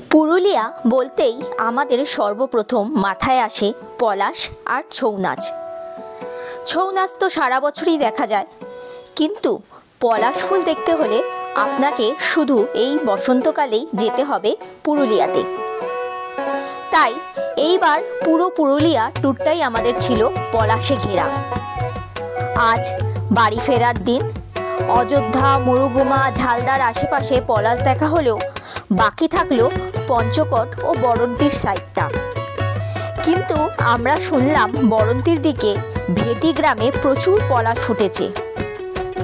পুরুলিয়া বলতেই আমাদের সর্বপ্রথম মাথায় আসে পলাশ আর ছৌ নাচ। ছৌ নাচ তো সারা বছরই দেখা যায়, কিন্তু পলাশ ফুল দেখতে হলে আপনাকে শুধু এই বসন্তকালেই যেতে হবে পুরুলিয়াতে। তাই এইবার পুরো পুরুলিয়া ট্যুরটাই আমাদের ছিল পলাশে ঘেরা। আজ বাড়ি ফেরার দিন। অযোধ্যা, মুরুগুমা, ঝালদার আশেপাশে পলাশ দেখা হলেও বাকি থাকলো পঞ্চকোট ও বরন্তির সাইডটা। কিন্তু আমরা শুনলাম বরন্তির দিকে ভেটি গ্রামে প্রচুর পলাশ ফুটেছে।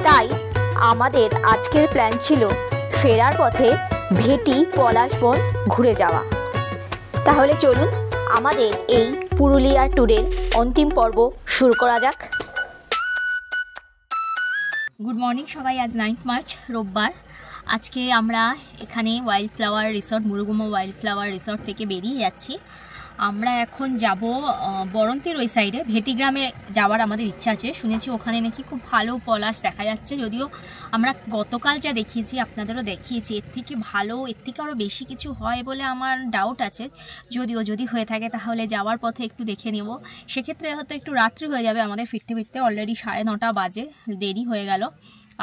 তাই আমাদের আজকের প্ল্যান ছিল ফেরার পথে ভেটি পলাশ বন ঘুরে যাওয়া। তাহলে চলুন আমাদের এই পুরুলিয়া ট্যুরের অন্তিম পর্ব শুরু করা যাক। গুড মর্নিং সবাই। আজ 9 মার্চ রোববার। আজকে আমরা এখানে wild flower resort, Murguma wild flower resort থেকে বেরিয়ে যাচ্ছি। আমরা এখন যাব বরন্তির ওই সাইডে। ভেটি গ্রামে যাওয়ার আমাদের ইচ্ছা আছে। শুনেছি ওখানে নাকি খুব ভালো পলাশ দেখা যাচ্ছে। যদিও আমরা গতকাল যা দেখিয়েছি আপনাদেরও দেখিয়েছি, এর থেকে ভালো, এর থেকে আরও বেশি কিছু হয় বলে আমার ডাউট আছে। যদি হয়ে থাকে তাহলে যাওয়ার পথে একটু দেখে নেব। সেক্ষেত্রে হয়তো একটু রাত্রি হয়ে যাবে আমাদের ফিরতে ফিরতে। অলরেডি 9:30 বাজে, দেরি হয়ে গেল।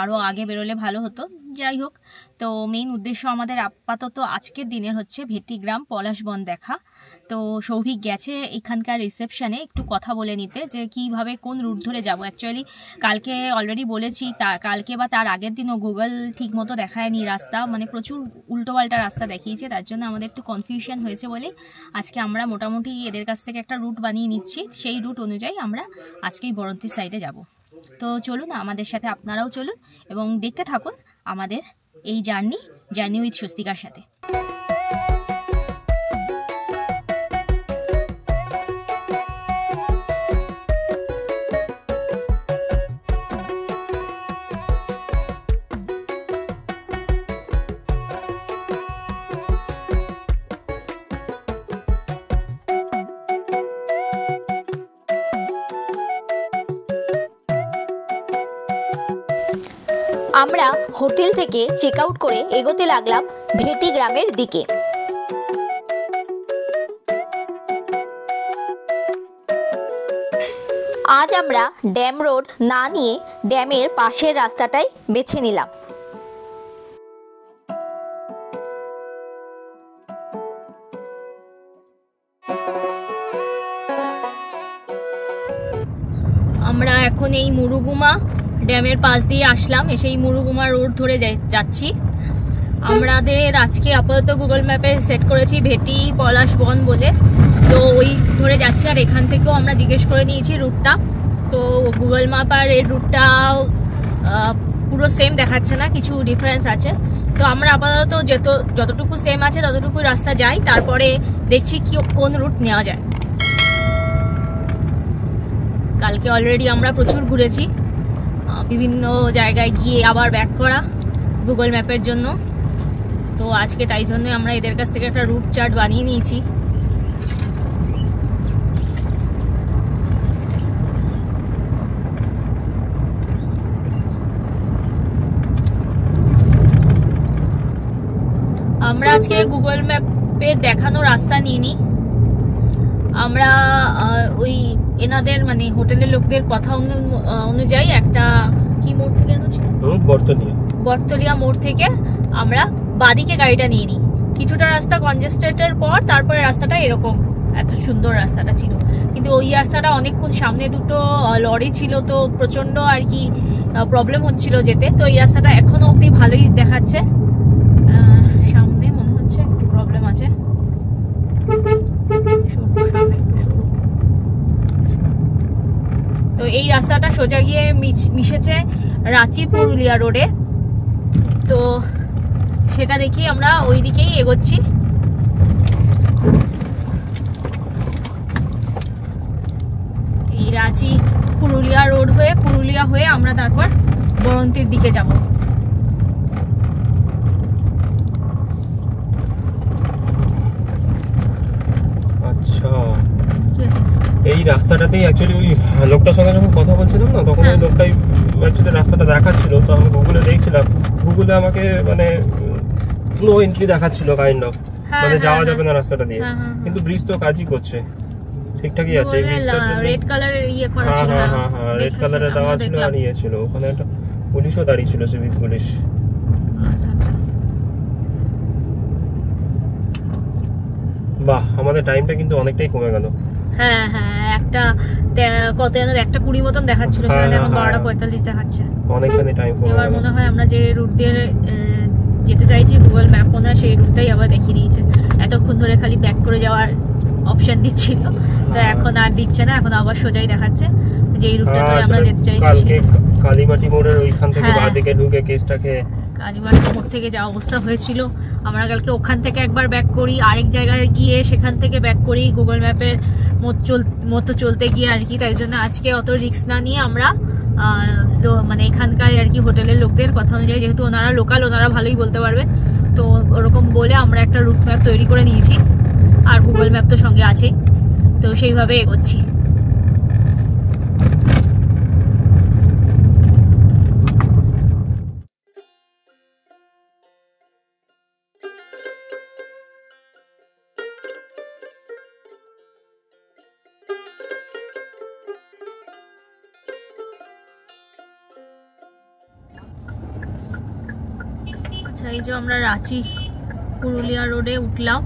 আরও আগে বেরোলে ভালো হতো। যাই হোক, তো মেইন উদ্দেশ্য আমাদের আপাতত আজকের দিনের হচ্ছে ভেটি গ্রাম পলাশ বন দেখা। তো সৌভিক গেছে এখানকার রিসেপশনে একটু কথা বলে নিতে যে কীভাবে কোন রুট ধরে যাব। অ্যাকচুয়ালি কালকে অলরেডি বলেছি, কালকে বা তার আগের দিনও গুগল ঠিক মতো দেখায়নি রাস্তা, মানে প্রচুর উল্টোপাল্টা রাস্তা দেখিয়েছে। তার জন্য আমাদের একটু কনফিউশন হয়েছে বলে আজকে আমরা মোটামুটি এদের কাছ থেকে একটা রুট বানিয়ে নিচ্ছি। সেই রুট অনুযায়ী আমরা আজকেই বরন্তির সাইডে যাব। তো চলুন, আমাদের সাথে আপনারাও চলুন এবং দেখতে থাকুন আমাদের এই জার্নি উইথ স্বস্তিকার সাথে। আমরা হোটেল থেকে চেক আউট করে এগোতে লাগলাম ভেটি গ্রামের দিকে। আজ আমরা ড্যাম রোড না নিয়ে ড্যামের পাশের রাস্তাটাই বেছে নিলাম। আমরা এখন এই মুরুগুমা ড্যামের পাশ দিয়ে আসলাম, এসে এই মুরুগুমা রোড ধরে যাচ্ছি। আমাদের আজকে আপাতত গুগল ম্যাপে সেট করেছি ভেটি পলাশ বন বলে, তো ওই ধরে যাচ্ছি। আর এখান থেকেও আমরা জিজ্ঞেস করে নিয়েছি রুটটা, তো গুগল ম্যাপ আর এর রুটটাও পুরো সেম দেখাচ্ছে না, কিছু ডিফারেন্স আছে। তো আমরা আপাতত যতটুকু সেম আছে ততটুকু রাস্তা যাই, তারপরে দেখছি কোন রুট নেওয়া যায়। কালকে অলরেডি আমরা প্রচুর ঘুরেছি, বিভিন্ন জায়গায় গিয়ে আবার ব্যাক করা গুগল ম্যাপের জন্য। তো আজকে তাই জন্য আমরা এদের কাছ থেকে একটা রুট চার্ট বানিয়ে নিয়েছি। আমরা আজকে গুগল ম্যাপের দেখানো রাস্তা নিইনি। আমরা ওই এনাদের মানে হোটেলের লোকদের কথা অনুযায়ী একটা কি মোড় থেকে এনেছিল, বর্তলিয়া মোড় থেকে আমরা বাদিকে গাড়িটা নিয়ে নিই। কিছুটা রাস্তা কনজেস্টেডের পর তারপরে রাস্তাটা এরকম এত সুন্দর রাস্তাটা ছিল, কিন্তু ওই রাস্তাটা অনেকক্ষণ সামনে দুটো লরি ছিল, তো প্রচন্ড আর কি প্রবলেম হচ্ছিল যেতে। তো এই রাস্তাটা এখনো অবধি ভালোই দেখাচ্ছে। সামনে মনে হচ্ছে একটু প্রবলেম আছে। তো এই রাস্তাটা সোজা গিয়ে মিশেছে রাঁচি পুরুলিয়া রোডে। তো সেটা দেখি আমরা ওই দিকেই এগোচ্ছি। এই রাঁচি পুরুলিয়া রোড হয়ে পুরুলিয়া হয়ে আমরা তারপর বরন্তির দিকে যাব। আচ্ছা, এই রাস্তাটাতেই অ্যাকচুয়ালি ওই লোকটার সঙ্গে যখন কথা বলছিলাম না, তখন ওই লোকটাই অ্যাকচুয়ালি রাস্তাটা দেখাচ্ছিল। তো আমি গুগলে দেখছিলাম, গুগলে আমাকে মানে নো এন্ট্রি দেখাচ্ছিল কাইন্ড অফ। মানে যাওয়া যাবে না রাস্তাটা দিয়ে, কিন্তু ব্রিজ তো কাজই করছে, ঠিকঠাকই আছে। এই ব্রিজটার জন্য রেড কালারের ইয়ে করা ছিল। হ্যাঁ রেড কালারে দেওয়া ছিল আর ইয়ে ছিল, ওখানে একটা পুলিশও দাঁড়িয়ে ছিল, সিভিক পুলিশ। আচ্ছা আচ্ছা, বাহ, আমাদের টাইমটা কিন্তু অনেকটাই কমে গেল। হ্যাঁ হ্যাঁ, একটা কত যেন 1:20 মতন দেখাচ্ছিল, সেখানে এখন 12:45 দেখাচ্ছে, অনেকখানি টাইম কমে গেল। এবার মনে হয় আমরা যে রুট দিয়ে যেতে চাইছি গুগল ম্যাপ মনে হয় সেই রুটটাই আবার দেখিয়ে দিয়েছে। এতক্ষণ ধরে খালি ব্যাক করে যাওয়ার অপশন দিচ্ছিল, তো এখন আর দিচ্ছে না, এখন আবার সোজাই দেখাচ্ছে যে এই রুটটা ধরে আমরা যেতে চাইছি। কালকে কালীমাটি মোড়ের ওইখান থেকে বাঁদিকে ঢুকে কেসটাকে, কালীমাটি মোড় থেকে যা অবস্থা হয়েছিল, আমরা কালকে ওখান থেকে একবার ব্যাক করি, আরেক জায়গায় গিয়ে সেখান থেকে ব্যাক করি গুগল ম্যাপের মতো চলতে গিয়ে আর কি। তাই জন্য আজকে অত রিস্ক না নিয়ে আমরা মানে এখানকার আর কি হোটেলের লোকদের কথা অনুযায়ী, যেহেতু ওনারা লোকাল, ওনারা ভালোই বলতে পারবেন, তো ওরকম বলে আমরা একটা রুট ম্যাপ তৈরি করে নিয়েছি, আর গুগল ম্যাপ তো সঙ্গে আছেই, তো সেইভাবে এগোচ্ছি। আচ্ছা, এই যে আমরা রাঁচি পুরুলিয়া রোডে উঠলাম।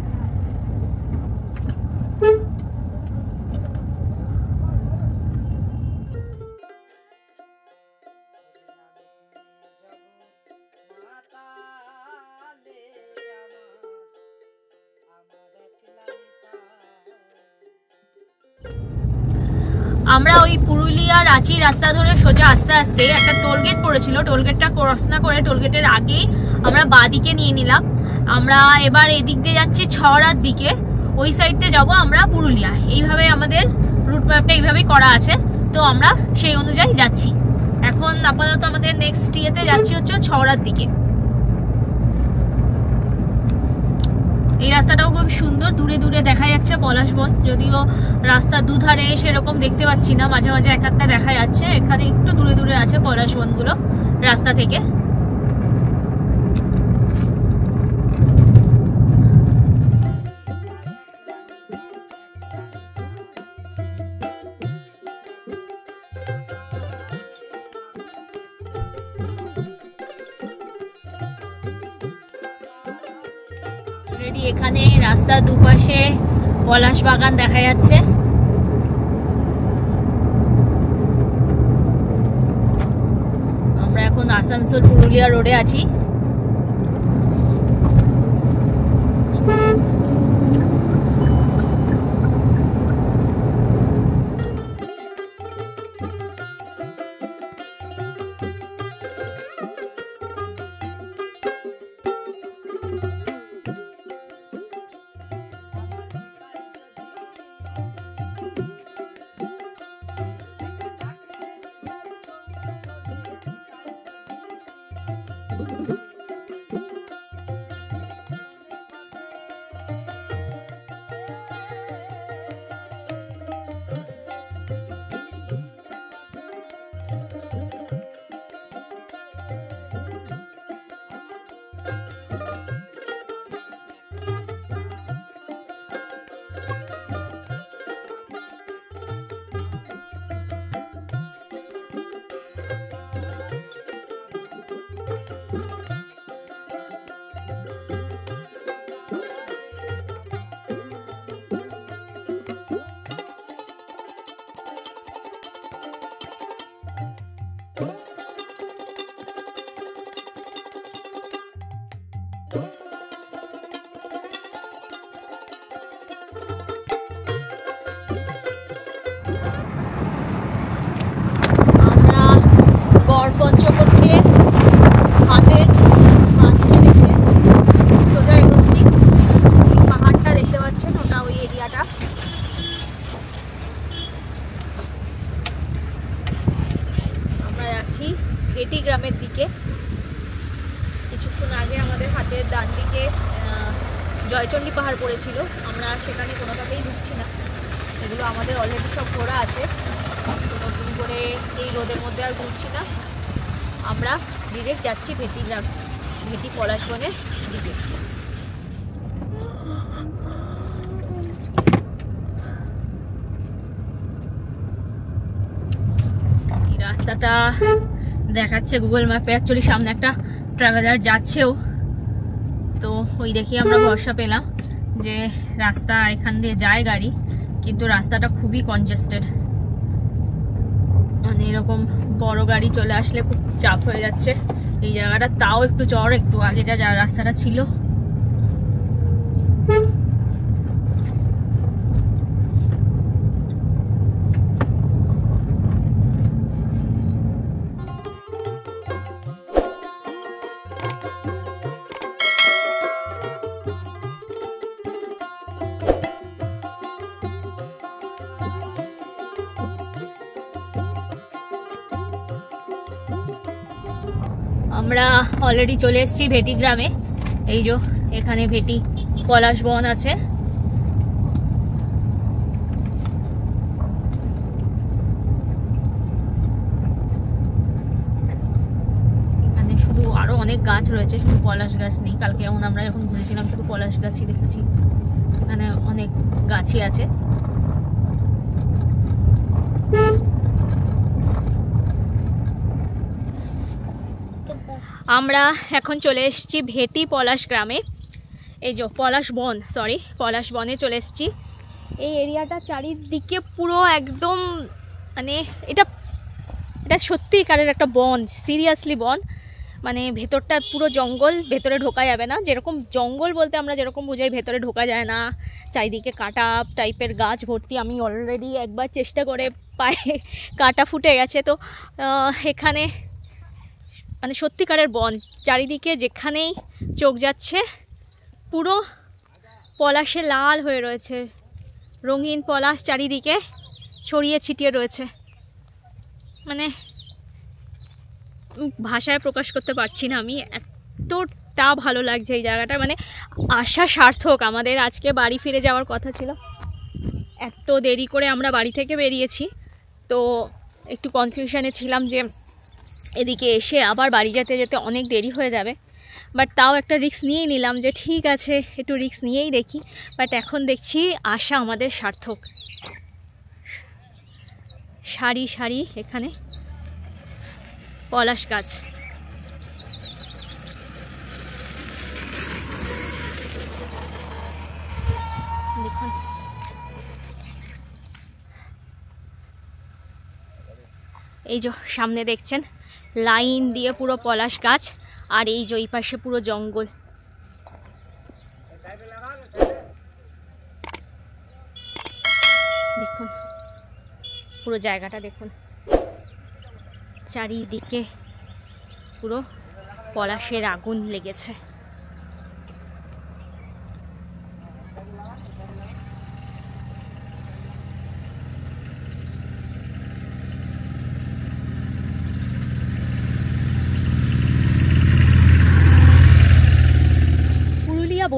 আমরা ওই পুরুলিয়া রাঁচি রাস্তা ধরে সোজা আস্তে আস্তে একটা টোলগেট পড়েছিল, টোলগেটটা ক্রস না করে টোলগেটের আগেই আমরা বাঁদিকে নিয়ে নিলাম। আমরা এবার এদিক দিয়ে যাচ্ছি ছড়ার দিকে, ওই সাইড দিয়ে যাবো আমরা পুরুলিয়া। এইভাবে আমাদের রুট ম্যাপটা এইভাবেই করা আছে, তো আমরা সেই অনুযায়ী যাচ্ছি। এখন আপাতত আমাদের নেক্সট ইয়েতে যাচ্ছি হচ্ছে ছড়ার দিকে। এই রাস্তাটাও খুব সুন্দর, দূরে দূরে দেখা যাচ্ছে পলাশবন, যদিও রাস্তার দুধারে সেরকম দেখতে পাচ্ছি না, মাঝে মাঝে এক একটা দেখা যাচ্ছে। এখানে একটু দূরে দূরে আছে পলাশবনগুলো রাস্তা থেকে। এখানে রাস্তার দুপাশে পলাশ বাগান দেখা যাচ্ছে। আমরা এখন আসানসোল পুরুলিয়া রোডে আছি। পঞ্চকোটকে হাতের মাঝে দেখে সোজা এগোচ্ছি। ওই পাহাড়টা দেখতে পাচ্ছেন, ওটা ওই এরিয়াটা। আমরা যাচ্ছি ঘেটি গ্রামের দিকে। কিছুক্ষণ আগে আমাদের হাতের ডান দিকে জয়চণ্ডী পাহাড় পড়েছিল, আমরা সেখানে কোনোটাতেই ঢুকছি না, এগুলো আমাদের অলরেডি সব ঘোরা আছে। নতুন করে এই রোদের মধ্যে আর ঘুরছি না, আমরা ডিরেক্ট যাচ্ছি ঘেটি পলাশবনের দিকে। রাস্তাটা দেখাচ্ছে গুগল ম্যাপে, অ্যাকচুয়ালি সামনে একটা ট্রাভেলার যাচ্ছেও, তো ওই দেখে আমরা ভরসা পেলাম যে রাস্তা এখান দিয়ে যায় গাড়ি, কিন্তু রাস্তাটা খুবই কনজেস্টেড, মানে এরকম বড় গাড়ি চলে আসলে খুব চাপ হয়ে যাচ্ছে। এই জায়গাটা তাও একটু চড়, একটু আগে যা রাস্তাটা ছিল। আমরা অলরেডি চলে এসেছি ভেটি গ্রামে। এই যে এখানে ভেটি পলাশ বন আছে, এখানে শুধু আরো অনেক গাছ রয়েছে, শুধু পলাশ গাছ নেই। কালকে যেমন আমরা যখন ঘুরেছিলাম শুধু পলাশ গাছই দেখেছি, এখানে অনেক গাছই আছে। আমরা এখন চলে এসেছি ভেটি পলাশ গ্রামে। এই যে পলাশ বনে চলে এসেছি। এই এরিয়াটা চারিদিকে পুরো একদম মানে এটা সত্যিকারের একটা বন, সিরিয়াসলি বন। মানে ভেতরটা পুরো জঙ্গল, ভেতরে ঢোকা যাবে না। যেরকম জঙ্গল বলতে আমরা যেরকম বুঝাই, ভেতরে ঢোকা যায় না, চারিদিকে কাটা টাইপের গাছ ভর্তি। আমি অলরেডি একবার চেষ্টা করে পায়ে কাটা ফুটে গেছে। তো এখানে মানে সত্যিকারের বন, চারিদিকে যেখানেই চোখ যাচ্ছে পুরো পলাশে লাল হয়ে রয়েছে, রঙিন পলাশ চারিদিকে ছড়িয়ে ছিটিয়ে রয়েছে। মানে ভাষায় প্রকাশ করতে পারছি না আমি, এতটা ভালো লাগছে এই জায়গাটা। মানে আশা সার্থক আমাদের। আজকে বাড়ি ফিরে যাওয়ার কথা ছিল, এত দেরি করে আমরা বাড়ি থেকে বেরিয়েছি, তো একটু কনফিউশনে ছিলাম যে এদিকে এসে আবার বাড়ি যেতে যেতে অনেক দেরি হয়ে যাবে। বাট তাও একটা রিস্ক নিয়েই নিলাম যে ঠিক আছে একটু রিস্ক নিয়েই দেখি। বাট এখন দেখছি আশা আমাদের সার্থক। সারি সারি এখানে পলাশ গাছ, দেখুন এই যে সামনে দেখছেন লাইন দিয়ে পুরো পলাশ গাছ, আর এই যে এই পাশে পুরো জঙ্গল। দেখুন পুরো জায়গাটা দেখুন, চারিদিকে পুরো পলাশের আগুন লেগেছে।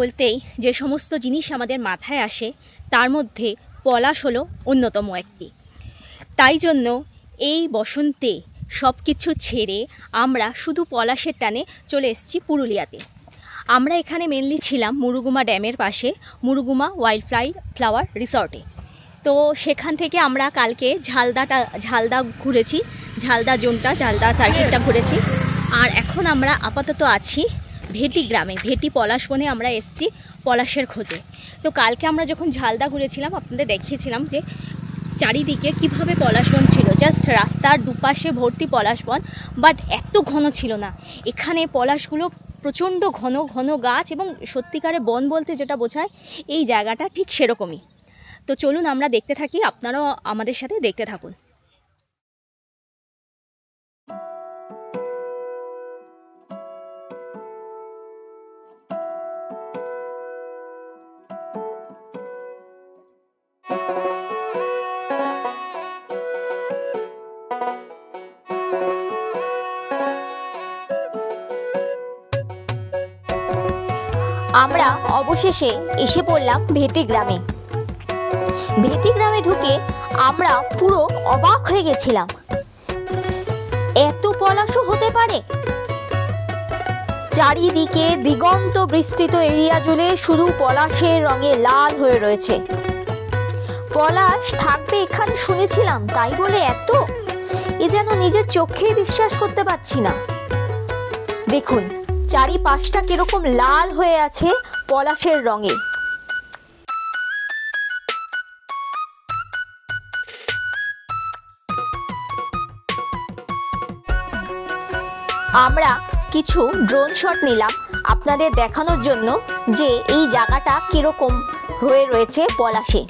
বলতেই যে সমস্ত জিনিস আমাদের মাথায় আসে তার মধ্যে পলাশ হলো অন্যতম একটি। তাই জন্য এই বসন্তে সব কিছু ছেড়ে আমরা শুধু পলাশের টানে চলে এসেছি পুরুলিয়াতে। আমরা এখানে মেনলি ছিলাম মুরুগুমা ড্যামের পাশে মুরুগুমা ওয়াইল্ড ফ্লাওয়ার রিসর্টে। তো সেখান থেকে আমরা কালকে ঝালদা ঘুরেছি, ঝালদা জোনটা, ঝালদা সার্কিটটা ঘুরেছি। আর এখন আমরা আপাতত আছি ভেটি গ্রামে, ভেটি পলাশ বনে আমরা এসেছি পলাশের খোঁজে। তো কালকে আমরা যখন ঝালদা ঘুরেছিলাম আপনাদের দেখিয়েছিলাম যে চারিদিকে কিভাবে পলাশ বন ছিল, জাস্ট রাস্তার দুপাশে ভর্তি পলাশ বন, বাট এত ঘন ছিল না। এখানে পলাশগুলো প্রচণ্ড ঘন ঘন গাছ, এবং সত্যিকারের বন বলতে যেটা বোঝায় এই জায়গাটা ঠিক সেরকমই। তো চলুন আমরা দেখতে থাকি, আপনারাও আমাদের সাথে দেখতে থাকুন। আমরা অবশেষে এসে পড়লাম ভেটি গ্রামে। ভেটি গ্রামে ঢুকে আমরা পুরো অবাক হয়ে গেছিলাম, এত পলাশও হতে পারে। চারিদিকে দিগন্ত বিস্তৃত এরিয়া জুড়ে শুধু পলাশের রঙে লাল হয়ে রয়েছে। পলাশ থাকবে এখানে শুনেছিলাম, তাই বলে এত এ যেন নিজের চোখেই বিশ্বাস করতে পারছি না। দেখুন চারিপাশটা কিরকম লাল হয়ে আছে পলাশের রঙে। আমরা কিছু ড্রোন শট নিলাম আপনাদের দেখানোর জন্য যে এই জায়গাটা কিরকম হয়ে রয়েছে পলাশে।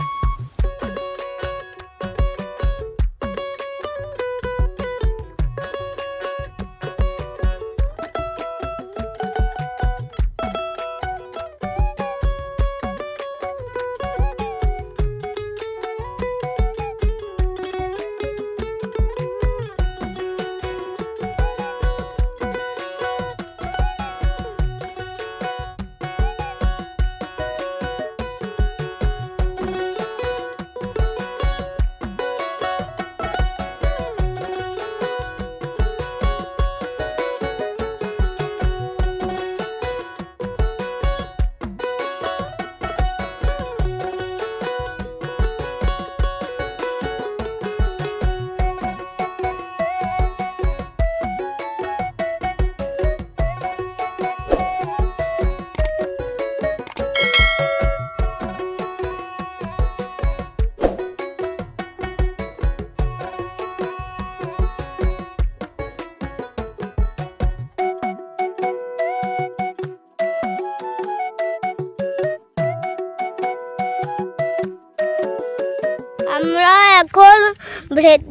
আমরা এখন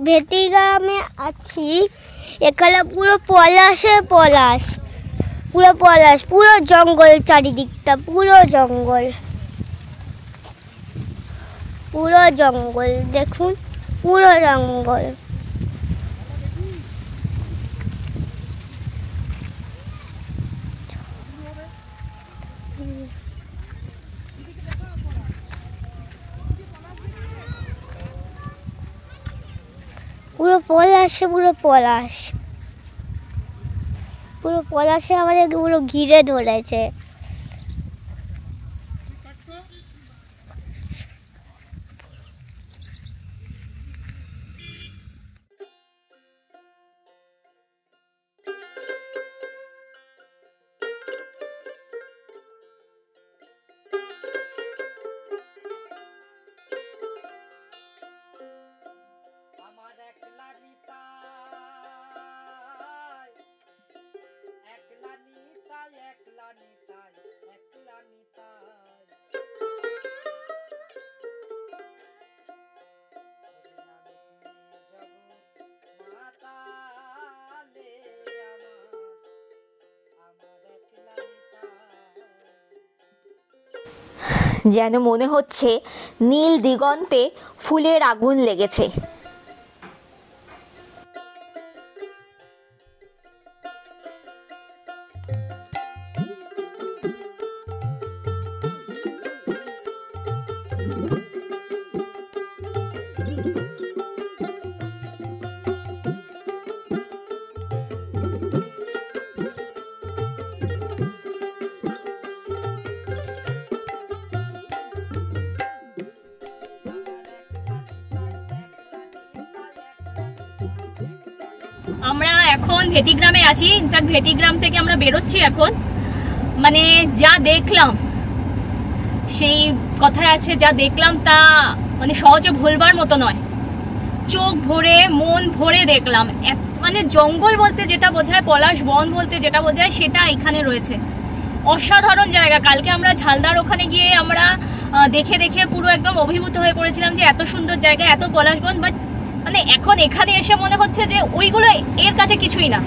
ভেটি গ্রামে আছি। এখানে পুরো পলাশের পলাশ, পুরো পলাশ, পুরো জঙ্গল, চারিদিকটা পুরো জঙ্গল, পুরো জঙ্গল। দেখুন পুরো জঙ্গল। পুরো পলাশে, পুরো পলাশ, পুরো পলাশে আমাদের পুরো ঘিরে ধরেছে। যেন মনে হচ্ছে নীল দিগন্তে ফুলের আগুন লেগেছে। আমরা এখন ভেটিগ্রামে আছি। ইনফ্যাক্ট ভেটিগ্রাম থেকে আমরা বেরোচ্ছি এখন। মানে যা দেখলাম, সেই কথায় আছে যা দেখলাম তা মানে সহজে ভুলবার মতো নয়। চোখ ভরে মন ভরে দেখলাম। মানে জঙ্গল বলতে যেটা বোঝায়, পলাশ বন বলতে যেটা বোঝায়, সেটা এখানে রয়েছে। অসাধারণ জায়গা। কালকে আমরা ঝালদার ওখানে গিয়ে আমরা দেখে দেখে পুরো একদম অভিভূত হয়ে পড়েছিলাম যে এত সুন্দর জায়গা, এত পলাশ বন। বাট মানে এখন এখানে এসে মনে হচ্ছে যে ওইগুলো এর কাছে কিছুই না।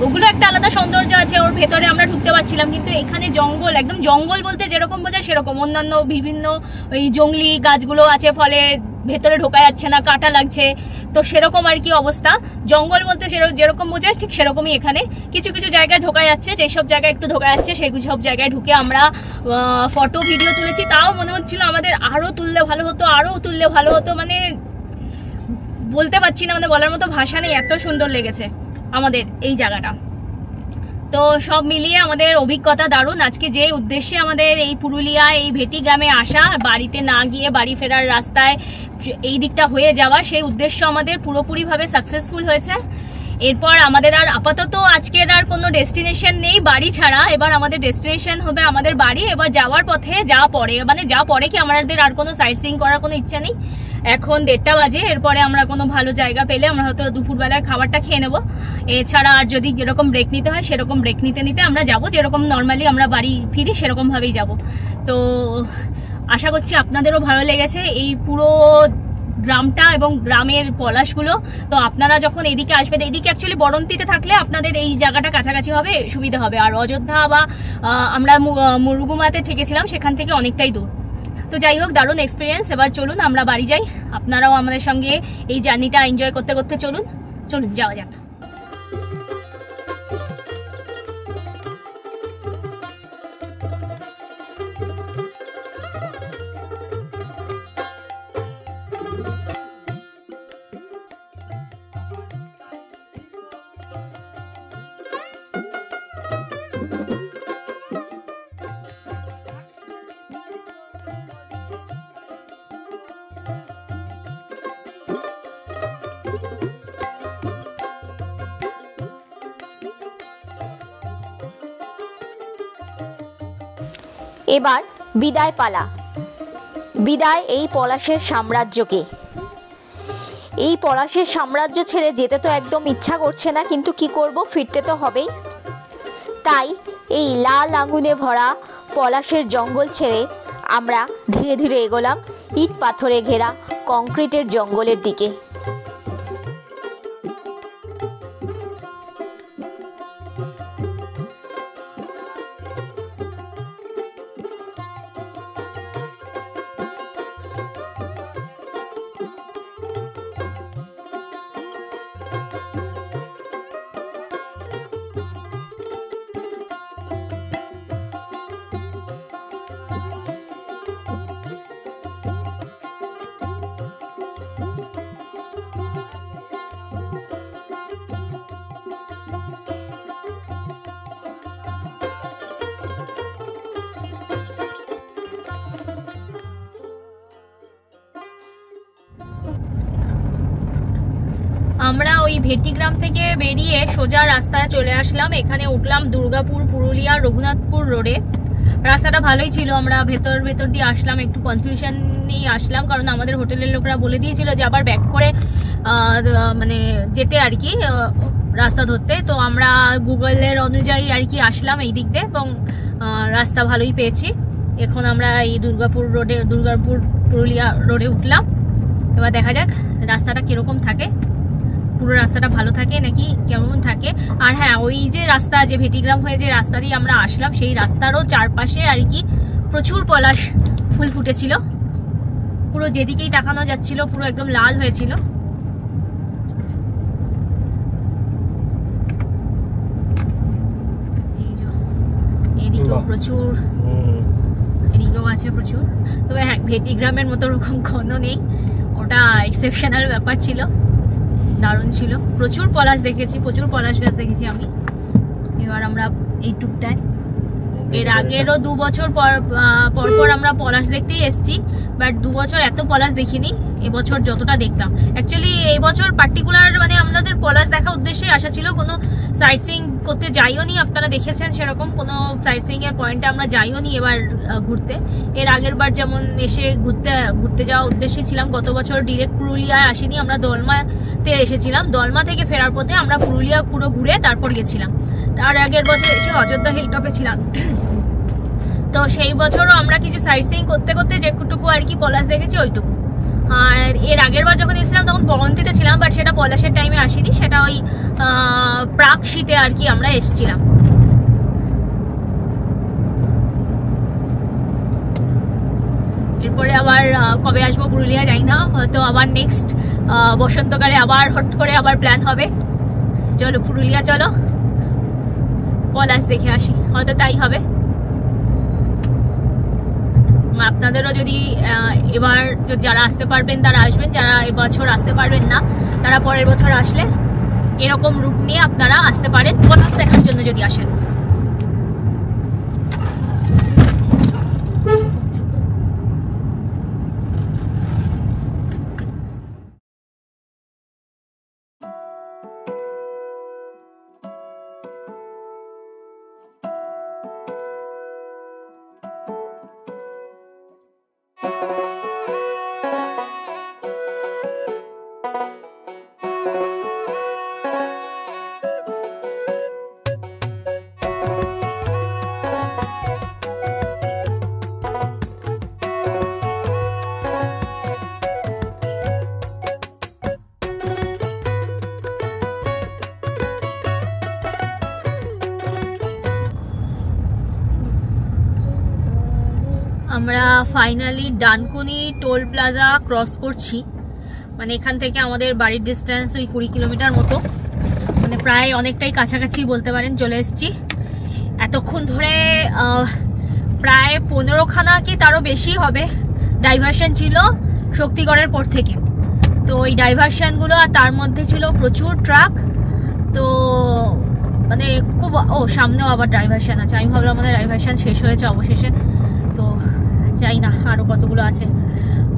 ওগুলো একটা আলাদা সৌন্দর্য আছে, ওর ভেতরে আমরা ঢুকতে পারছিলাম। কিন্তু এখানে জঙ্গল, একদম জঙ্গল বলতে যেরকম বোঝায় সেরকম। অন্যান্য বিভিন্ন ওই জঙ্গলি গাছগুলো আছে, ফলে ভেতরে ঢোকা যাচ্ছে না, কাটা লাগছে, তো সেরকম আর কি অবস্থা। জঙ্গল বলতে যেরকম বোঝায় ঠিক সেরকমই এখানে কিছু কিছু জায়গায় ঢোকা যাচ্ছে। যেসব জায়গায় একটু ঢোকা যাচ্ছে সেই সব জায়গায় ঢুকে আমরা ফটো ভিডিও তুলেছি। তাও মনে হচ্ছিল আমাদের আরও তুললে ভালো হতো, আরও তুললে ভালো হতো। মানে বলতে পারছি না, মানে বলার মতো ভাষা নেই, এত সুন্দর লেগেছে আমাদের এই জায়গাটা। তো সব মিলিয়ে আমাদের অভিজ্ঞতা দারুণ। আজকে যে উদ্দেশ্যে আমাদের এই পুরুলিয়া এই ভেটি গ্রামে আসা, বাড়িতে না গিয়ে বাড়ি ফেরার রাস্তায় এই দিকটা হয়ে যাওয়া, সেই উদ্দেশ্য আমাদের পুরোপুরিভাবে সাকসেসফুল হয়েছে। এরপর আমাদের আর আপাতত আজকের আর কোনো ডেস্টিনেশন নেই বাড়ি ছাড়া। এবার আমাদের ডেস্টিনেশন হবে আমাদের বাড়ি। এবার যাওয়ার পথে যা পরে কি আমাদের আর কোনো সাইট সিইং করার কোনো ইচ্ছা নেই। এখন 1:30 বাজে। এরপরে আমরা কোনো ভালো জায়গা পেলে আমরা হয়তো দুপুরবেলার খাবারটা খেয়ে নেবো। এছাড়া আর যদি যেরকম ব্রেক নিতে হয় সেরকম ব্রেক নিতে আমরা যাবো, যেরকম নর্মালি আমরা বাড়ি ফিরি সেরকমভাবেই যাব। তো আশা করছি আপনাদেরও ভালো লেগেছে এই পুরো গ্রামটা এবং গ্রামের পলাশগুলো। তো আপনারা যখন এদিকে আসবেন, এদিকে অ্যাকচুয়ালি বরন্তিতে থাকলে আপনাদের এই জায়গাটা কাছাকাছি হবে, সুবিধা হবে। আর অযোধ্যা বা আমরা মুরুগুমাতে থেকেছিলাম সেখান থেকে অনেকটাই দূর। তো যাই হোক, দারুণ এক্সপিরিয়েন্স। এবার চলুন আমরা বাড়ি যাই। আপনারাও আমাদের সঙ্গে এই জার্নিটা এনজয় করতে করতে চলুন যাওয়া যাক। এবার বিদায় পালা, বিদায় এই পলাশের সাম্রাজ্যকে। এই পলাশের সাম্রাজ্য ছেড়ে যেতে তো একদম ইচ্ছা করছে না, কিন্তু কি করব, ফিরতে তো হবেই। তাই এই লাল আগুনে ভরা পলাশের জঙ্গল ছেড়ে আমরা ধীরে ধীরে এগোলাম ইট পাথরে ঘেরা কংক্রিটের জঙ্গলের দিকে। আমরা ওই ভেটিগ্রাম থেকে বেরিয়ে সোজা রাস্তায় চলে আসলাম। এখানে উঠলাম দুর্গাপুর, পুরুলিয়া, রঘুনাথপুর রোডে। রাস্তাটা ভালোই ছিল। আমরা ভেতর দিয়ে আসলাম, একটু কনফিউশন নিয়ে আসলাম, কারণ আমাদের হোটেলের লোকরা বলে দিয়েছিল যে আবার ব্যাক করে মানে যেতে আর কি রাস্তা ধরতে। তো আমরা গুগলের অনুযায়ী আর কি আসলাম এই দিক দিয়ে, এবং রাস্তা ভালোই পেয়েছি। এখন আমরা এই দুর্গাপুর পুরুলিয়া রোডে উঠলাম। এবার দেখা যাক রাস্তাটা কিরকম থাকে, পুরো রাস্তাটা ভালো থাকে নাকি কেমন থাকে। আর হ্যাঁ, ওই যে রাস্তা, যে ভেটিগ্রাম হয়ে যে রাস্তা দিয়ে আমরা আসলাম, সেই রাস্তারও চারপাশে আর কি প্রচুর পলাশ ফুল ফুটেছিল। পুরো যেদিকেই তাকানো যাচ্ছিল পুরো একদম লাল হয়েছিল। এদিকেও প্রচুর, এদিকেও আছে প্রচুর। তবে হ্যাঁ, ভেটিগ্রামের মতো ওরকম ঘন নেই, ওটা এক্সেপশনাল ব্যাপার ছিল, দারুণ ছিল। প্রচুর পলাশ দেখেছি, প্রচুর পলাশ গাছ দেখেছি আমি। এবার আমরা এই টুকটায়, এর আগেরও 2 বছর পর আমরা পলাশ দেখতেই এসেছি, বাট 2 বছর এত পলাশ দেখিনি এবছর যতটা দেখলাম। অ্যাকচুয়ালি এই বছর পার্টিকুলার মানে আমাদের পলাশ দেখার উদ্দেশ্যে আসা ছিল, কোনো সাইট সিইং করতে যাইও নি। আপনারা দেখেছেন সেরকম কোনো সাইট সিইং এর পয়েন্টে আমরা যাইও নি এবার ঘুরতে। এর আগের বার যেমন এসে ঘুরতে যাওয়ার উদ্দেশ্যে ছিলাম, গত বছর ডিরেক্ট পুরুলিয়ায় আসিনি, আমরা দলমাতে এসেছিলাম। দলমা থেকে ফেরার পথে আমরা পুরুলিয়া পুরো ঘুরে তারপর গেছিলাম। তার আগের বছর এসে অযোধ্যা হিলটপে ছিলাম। তো সেই বছরও আমরা কিছু সাইট সিইং করতে করতে যেটুকু আর কি পলাশ দেখেছি ওইটুকু। আর এর আগের বার যখন এসেছিলাম তখন বরন্তিতে ছিলাম, বাট সেটা পলাশের টাইমে আসিনি, সেটা ওই প্রাক শীতে আর কি আমরা এসেছিলাম। এরপরে আবার কবে আসবো পুরুলিয়া জানি না, হয়তো আবার নেক্সট বসন্তকালে আবার হট করে আবার প্ল্যান হবে। চলো পুরুলিয়া চলো, পলাশ দেখে আসি, হয়তো তাই হবে। আপনাদেরও যদি এবার যারা আসতে পারবেন তারা আসবেন, যারা এবছর আসতে পারবেন না তারা পরের বছর আসলে এরকম রুট নিয়ে আপনারা আসতে পারেন পলাশ দেখার জন্য যদি আসেন। আমরা finally Dankuni toll plaza cross করছি। মানে এখান থেকে আমাদের বাড়ির ডিস্টেন্স ওই 20 কিলোমিটার মতো, মানে প্রায় অনেকটাই কাছাকাছি বলতে পারেন চলে এসেছি। এতক্ষণ ধরে প্রায় 15খানা কি তারও বেশি হবে ডাইভারশন ছিল শক্তিগড়ের পর থেকে। তো এই ডাইভারশনগুলো, আর তার মধ্যে ছিল প্রচুর ট্রাক। তো মানে খুব সামনেও আবার ডাইভারশন আছে। আমি ভাবলাম আমাদের ডাইভারশন শেষ হয়েছে অবশেষে, তো যাই না আরও কতগুলো আছে।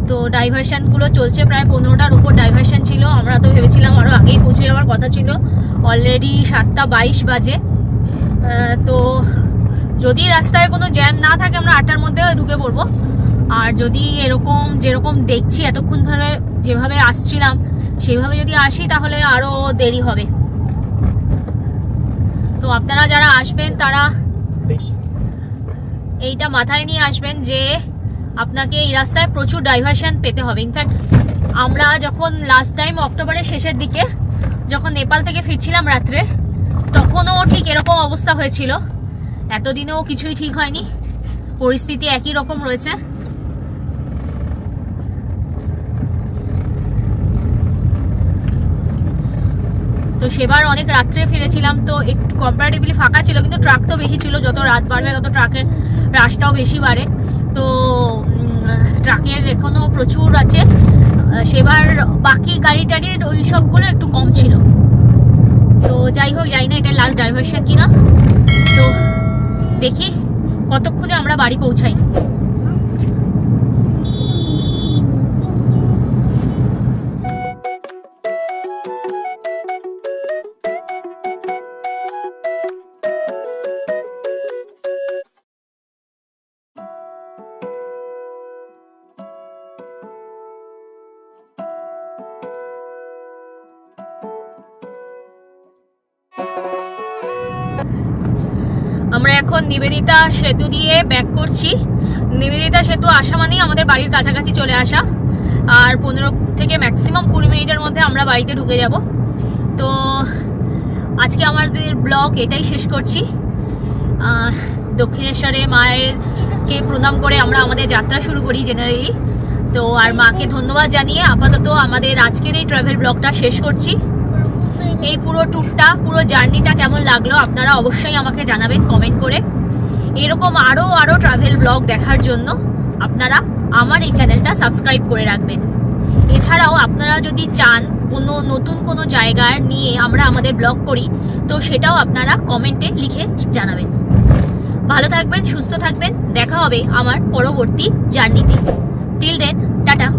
তো ডাইভারশনগুলো চলছে, প্রায় 15টার উপর ডাইভারশন ছিল। আমরা তো ভেবেছিলাম আরও আগেই পৌঁছে যাওয়ার কথা ছিল, অলরেডি 7:22 বাজে। তো যদি রাস্তায় কোনো জ্যাম না থাকে আমরা 8টার মধ্যে ঢুকে পড়বো। আর যদি এরকম যেরকম দেখছি এতক্ষণ ধরে যেভাবে আসছিলাম সেভাবে যদি আসি তাহলে আরও দেরি হবে। তো আপনারা যারা আসবেন তারা এইটা মাথায় নিয়ে আসবেন যে আপনাকে এই রাস্তায় প্রচুর ডাইভারশন পেতে হবে। ইনফ্যাক্ট আমরা যখন লাস্ট টাইম অক্টোবরের শেষের দিকে যখন নেপাল থেকে ফিরছিলাম রাত্রে, তখনও ঠিক এরকম অবস্থা হয়েছিল। এতদিনেও কিছুই ঠিক হয়নি, পরিস্থিতি একই রকম রয়েছে। তো সেবার অনেক রাত্রে ফিরেছিলাম, তো একটু কম্পারেটিভলি ফাঁকা ছিল, কিন্তু ট্রাক তো বেশি ছিল। যত রাত বাড়বে তত ট্রাকের রাশটাও বেশি বাড়ে। তো ট্রাকের এখনো প্রচুর আছে। সেবার বাকি গাড়ি টাড়ির ওই সবগুলো একটু কম ছিল। তো যাই হোক, যাই না এটা লাস্ট ডাইভারশন কিনা। তো দেখি কতক্ষণে আমরা বাড়ি পৌঁছাই। আমরা এখন নিবেদিতা সেতু দিয়ে ব্যাক করছি। নিবেদিতা সেতু আসা মানেই আমাদের বাড়ির কাছাকাছি চলে আসা। আর 15 থেকে ম্যাক্সিমাম 20 মিনিটের মধ্যে আমরা বাড়িতে ঢুকে যাব। তো আজকে আমাদের ব্লগ এটাই শেষ করছি। দক্ষিণেশ্বরে মায়েরকে প্রণাম করে আমরা আমাদের যাত্রা শুরু করি জেনারেলি। তো আর মাকে ধন্যবাদ জানিয়ে আপাতত আমাদের আজকের এই ট্রাভেল ব্লগটা শেষ করছি। এই পুরো ট্যুরটা, পুরো জার্নিটা কেমন লাগলো আপনারা অবশ্যই আমাকে জানাবেন কমেন্ট করে। এরকম আরও ট্রাভেল ব্লগ দেখার জন্য আপনারা আমার এই চ্যানেলটা সাবস্ক্রাইব করে রাখবেন। এছাড়াও আপনারা যদি চান কোনো নতুন কোনো জায়গায় নিয়ে আমরা আমাদের ব্লগ করি, তো সেটাও আপনারা কমেন্টে লিখে জানাবেন। ভালো থাকবেন, সুস্থ থাকবেন, দেখা হবে আমার পরবর্তী জার্নিতে। Till then, tata.